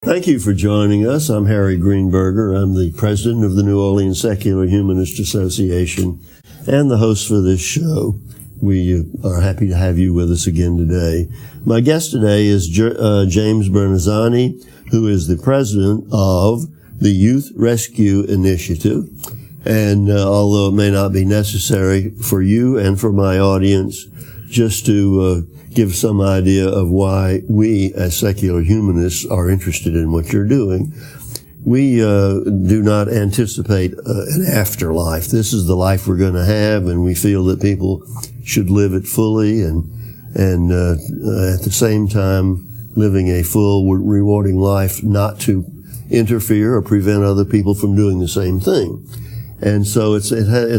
Thank you for joining us. I'm Harry Greenberger. I'm the president of the New Orleans Secular Humanist Association and the host for this show. We are happy to have you with us again today. My guest today is James Bernazzani, who is the president of the Youth Rescue Initiative. And although it may not be necessary for you and for my audience just to give some idea of why we as secular humanists are interested in what you're doing, we do not anticipate an afterlife. This is the life we're going to have, and we feel that people should live it fully and at the same time living a full, rewarding life, not to interfere or prevent other people from doing the same thing. And so it's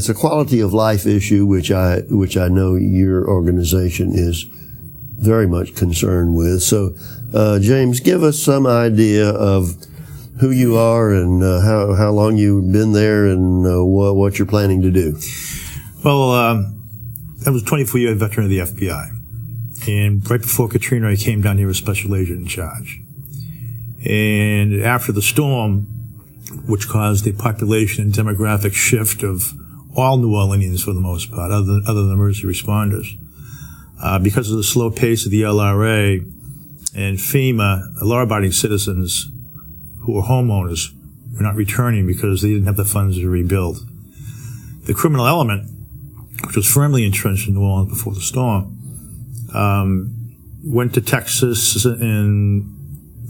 a quality of life issue which I know your organization is very much concerned with. So, James, give us some idea of who you are and how long you've been there and what you're planning to do. Well, I was a 24-year veteran of the FBI. And right before Katrina, I came down here as special agent in charge. And after the storm, which caused a population and demographic shift of all New Orleanians for the most part, other than emergency responders, because of the slow pace of the LRA and FEMA, law-abiding citizens who were homeowners were not returning because they didn't have the funds to rebuild. The criminal element, which was firmly entrenched in New Orleans before the storm, went to Texas and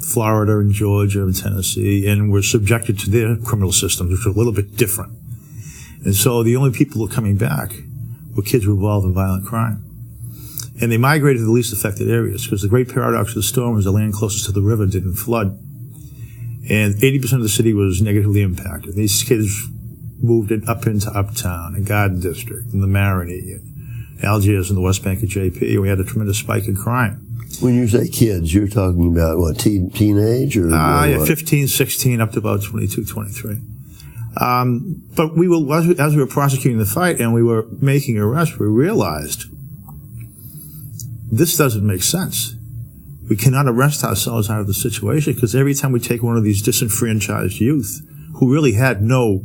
Florida and Georgia and Tennessee and were subjected to their criminal systems, which were a little bit different. And so the only people who were coming back were kids who were involved in violent crime. And they migrated to the least affected areas because the great paradox of the storm was the land closest to the river didn't flood. And 80% of the city was negatively impacted. These kids moved up into Uptown and Garden District and the Marigny and Algiers and the West Bank of JP. And we had a tremendous spike in crime. When you say kids, you're talking about what, teenage or? Yeah, 15, 16, up to about 22, 23. But we will, as we were prosecuting the fight and we were making arrests, we realized this doesn't make sense. We cannot arrest ourselves out of the situation because every time we take one of these disenfranchised youth who really had no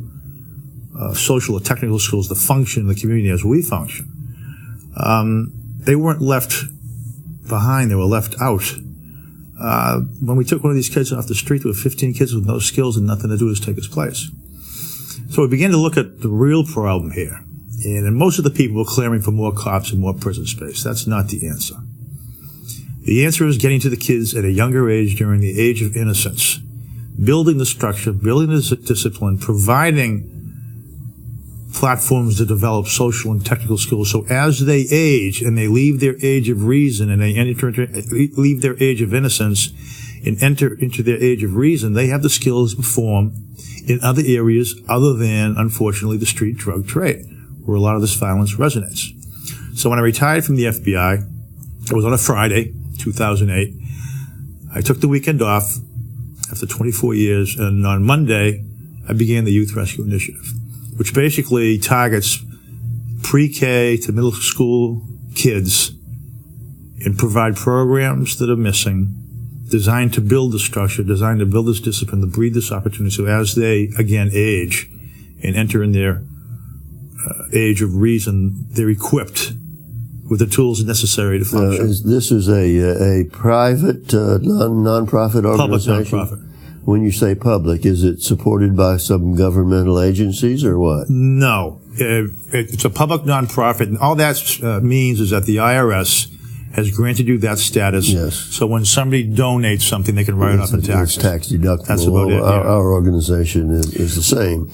social or technical skills to function in the community as we function, they weren't left behind, they were left out. When we took one of these kids off the street, there were 15 kids with no skills and nothing to do to take his place. So we began to look at the real problem here. And most of the people were clamoring for more cops and more prison space. That's not the answer. The answer is getting to the kids at a younger age during the age of innocence, building the structure, building the discipline, providing platforms to develop social and technical skills. So as they age and they leave their age of reason and they leave their age of innocence and enter into their age of reason, they have the skills to perform in other areas other than, unfortunately, the street drug trade, where a lot of this violence resonates. So when I retired from the FBI, it was on a Friday, 2008. I took the weekend off after 24 years, and on Monday, I began the Youth Rescue Initiative, which basically targets pre-K to middle school kids and provide programs that are missing, designed to build the structure, designed to build this discipline, to breed this opportunity, so as they, again, age and enter in their age of reason, they're equipped with the tools necessary to function. This is a private, non-profit organization? Public non-profit. When you say public, is it supported by some governmental agencies or what? No. It's a public non-profit, and all that means is that the IRS has granted you that status. Yes. So when somebody donates something, they can write it up in taxes. It's tax deductible. That's about it. Yeah. Our organization is the same.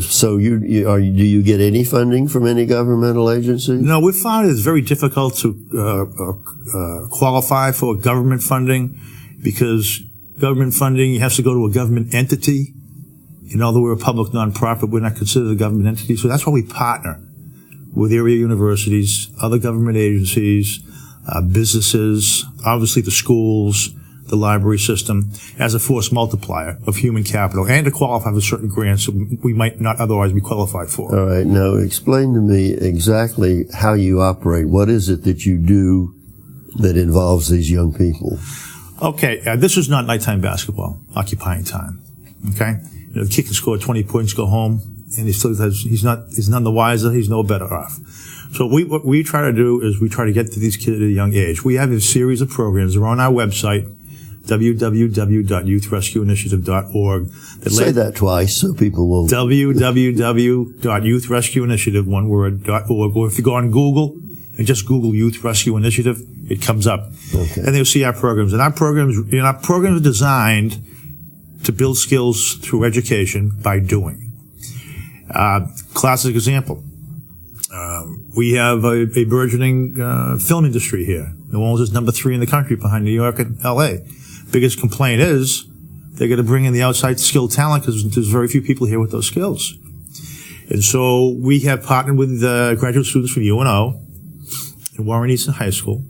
So do you get any funding from any governmental agency? No, we found it's very difficult to qualify for government funding because government funding, you have to go to a government entity. Although we're a public nonprofit, we're not considered a government entity. So that's why we partner with area universities, other government agencies, businesses, obviously the schools, the library system, as a force multiplier of human capital, and to qualify for certain grants that we might not otherwise be qualified for. All right. Now, explain to me exactly how you operate. What is it that you do that involves these young people? Okay, this is not nighttime basketball, occupying time. Okay? The kid can score 20 points, go home, and he's none the wiser, he's no better off. So what we try to do is we try to get to these kids at a young age. We have a series of programs. They're on our website, www.youthrescueinitiative.org. Say that twice so people will. www.youthrescueinitiative.org. Or if you go on Google and just Google Youth Rescue Initiative, it comes up. Okay. And you'll see our programs. And our programs are designed to build skills through education by doing. Classic example. We have a burgeoning film industry here. New Orleans is number 3 in the country behind New York and L.A. Biggest complaint is they're going to bring in the outside skilled talent because there's very few people here with those skills. And so we have partnered with graduate students from UNO and Warren Easton High School.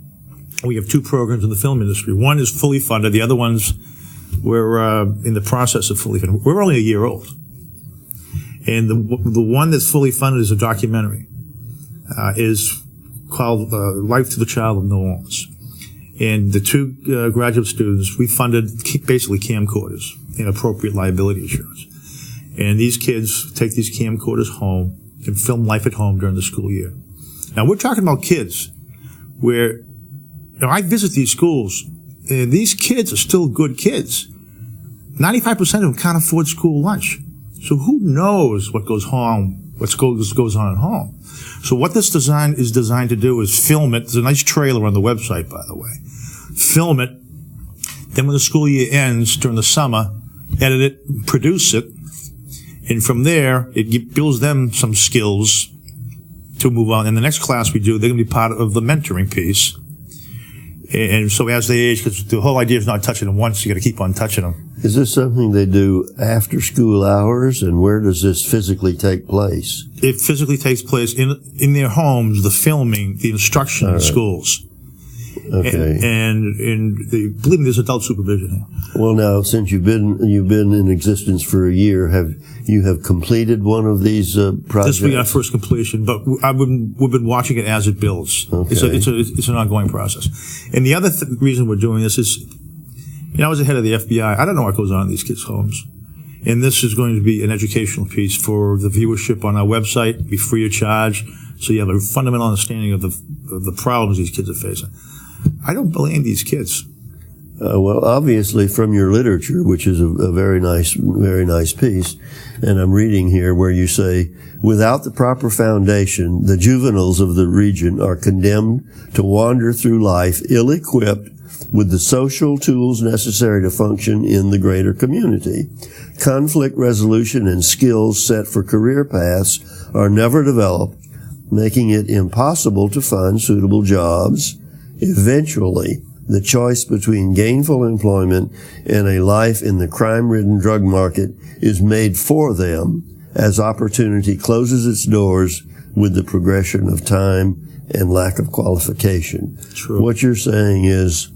We have 2 programs in the film industry. One is fully funded. The other one's we're in the process of fully funded. We're only a year old. And the one that's fully funded is a documentary. Is called Life to the Child of New Orleans. And the 2 graduate students, we funded basically camcorders and appropriate liability insurance. And these kids take these camcorders home and film life at home during the school year. Now, we're talking about kids where I visit these schools, and these kids are still good kids. 95% of them can't afford school lunch. So who knows what goes on at home? So what this design is designed to do is film it. There's a nice trailer on the website, by the way. Film it. Then when the school year ends during the summer, edit it, produce it. And from there, it builds them some skills to move on. In the next class we do, they're going to be part of the mentoring piece. And so as they age, because the whole idea is not touching them once, you got to keep on touching them. Is this something they do after school hours, and where does this physically take place? It physically takes place in their homes, the filming, the instruction in schools. Okay. And believe me, there's adult supervision here. Well, now, since you've been in existence for a year, have you completed one of these projects? This will be our first completion, but we've been watching it as it builds. Okay. It's an ongoing process. And the other reason we're doing this is, I was the head of the FBI. I don't know what goes on in these kids' homes. And this is going to be an educational piece for the viewership on our website, be free of charge, so you have a fundamental understanding of the problems these kids are facing. I don't blame these kids. Well, obviously from your literature, which is a very nice piece, and I'm reading here where you say, without the proper foundation, the juveniles of the region are condemned to wander through life ill-equipped with the social tools necessary to function in the greater community. Conflict resolution and skills set for career paths are never developed, making it impossible to find suitable jobs. Eventually, the choice between gainful employment and a life in the crime-ridden drug market is made for them as opportunity closes its doors with the progression of time and lack of qualification. True. What you're saying is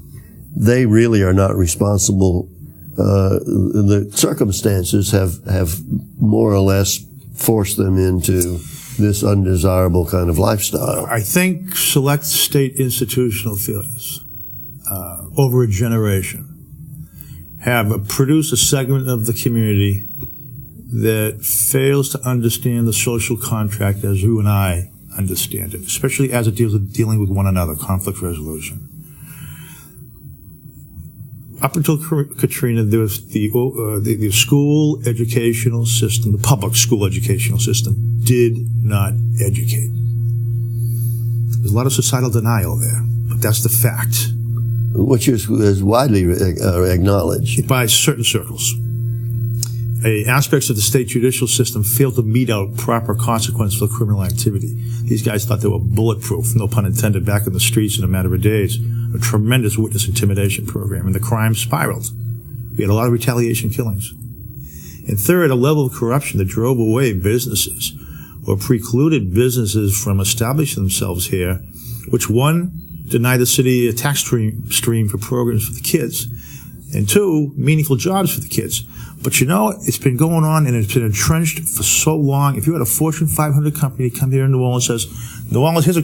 they really are not responsible. The circumstances have more or less forced them into this undesirable kind of lifestyle. I think select state institutional failures over a generation have produced a segment of the community that fails to understand the social contract as you and I understand it, especially as it deals with dealing with one another, conflict resolution. Up until Katrina, there was the school educational system, the public school educational system, did not educate. There's a lot of societal denial there, but that's the fact. Which is widely acknowledged. By certain circles. Aspects of the state judicial system fail to mete out proper consequences for criminal activity. These guys thought they were bulletproof, no pun intended, back in the streets in a matter of days. A tremendous witness intimidation program, and the crime spiraled. We had a lot of retaliation killings. And third, a level of corruption that drove away businesses or precluded businesses from establishing themselves here, which one, denied the city a tax stream for programs for the kids, and two, meaningful jobs for the kids. But it's been going on and it's been entrenched for so long. If you had a Fortune 500 company come here in New Orleans and says, New Orleans, here's a